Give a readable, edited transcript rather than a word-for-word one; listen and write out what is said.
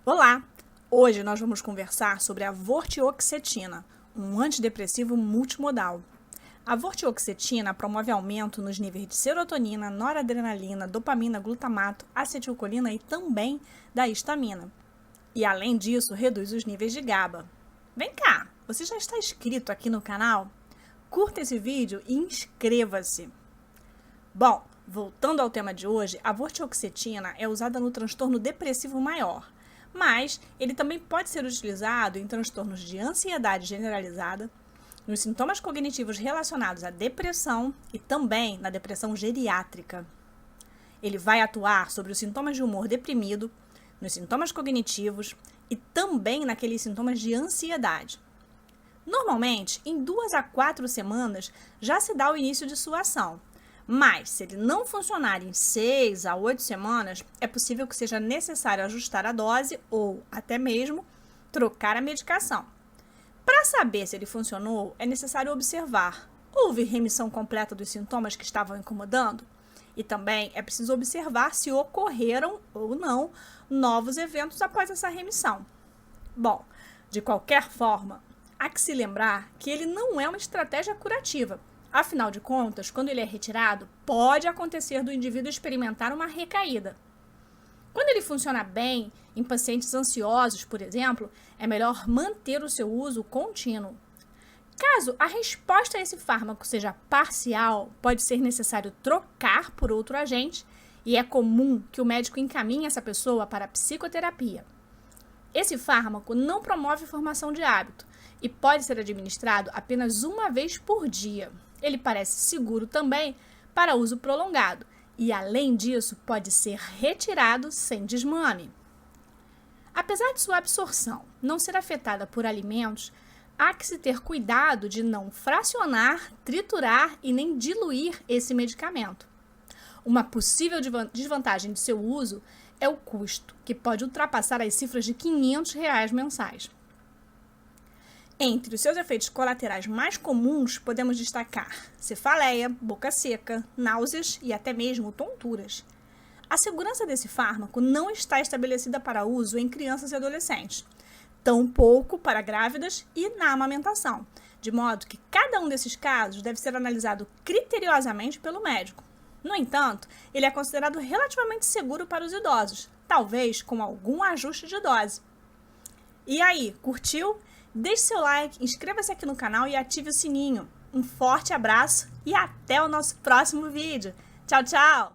Olá! Hoje nós vamos conversar sobre a vortioxetina, um antidepressivo multimodal. A vortioxetina promove aumento nos níveis de serotonina, noradrenalina, dopamina, glutamato, acetilcolina e também da histamina. E além disso, reduz os níveis de GABA. Vem cá, você já está inscrito aqui no canal? Curta esse vídeo e inscreva-se! Bom, voltando ao tema de hoje, a vortioxetina é usada no transtorno depressivo maior, mas ele também pode ser utilizado em transtornos de ansiedade generalizada, nos sintomas cognitivos relacionados à depressão e também na depressão geriátrica. Ele vai atuar sobre os sintomas de humor deprimido, nos sintomas cognitivos e também naqueles sintomas de ansiedade. Normalmente, em 2 a 4 semanas já se dá o início de sua ação. Mas, se ele não funcionar em 6 a 8 semanas, é possível que seja necessário ajustar a dose ou, até mesmo, trocar a medicação. Para saber se ele funcionou, é necessário observar: houve remissão completa dos sintomas que estavam incomodando? E também é preciso observar se ocorreram ou não novos eventos após essa remissão. Bom, de qualquer forma, há que se lembrar que ele não é uma estratégia curativa. Afinal de contas, quando ele é retirado, pode acontecer do indivíduo experimentar uma recaída. Quando ele funciona bem em pacientes ansiosos, por exemplo, é melhor manter o seu uso contínuo. Caso a resposta a esse fármaco seja parcial, pode ser necessário trocar por outro agente e é comum que o médico encaminhe essa pessoa para a psicoterapia. Esse fármaco não promove formação de hábito e pode ser administrado apenas uma vez por dia. Ele parece seguro também para uso prolongado e, além disso, pode ser retirado sem desmame. Apesar de sua absorção não ser afetada por alimentos, há que se ter cuidado de não fracionar, triturar e nem diluir esse medicamento. Uma possível desvantagem de seu uso é o custo, que pode ultrapassar as cifras de R$ 500 mensais. Entre os seus efeitos colaterais mais comuns, podemos destacar cefaleia, boca seca, náuseas e até mesmo tonturas. A segurança desse fármaco não está estabelecida para uso em crianças e adolescentes, tampouco para grávidas e na amamentação, de modo que cada um desses casos deve ser analisado criteriosamente pelo médico. No entanto, ele é considerado relativamente seguro para os idosos, talvez com algum ajuste de dose. E aí, curtiu? Deixe seu like, inscreva-se aqui no canal e ative o sininho. Um forte abraço e até o nosso próximo vídeo. Tchau, tchau!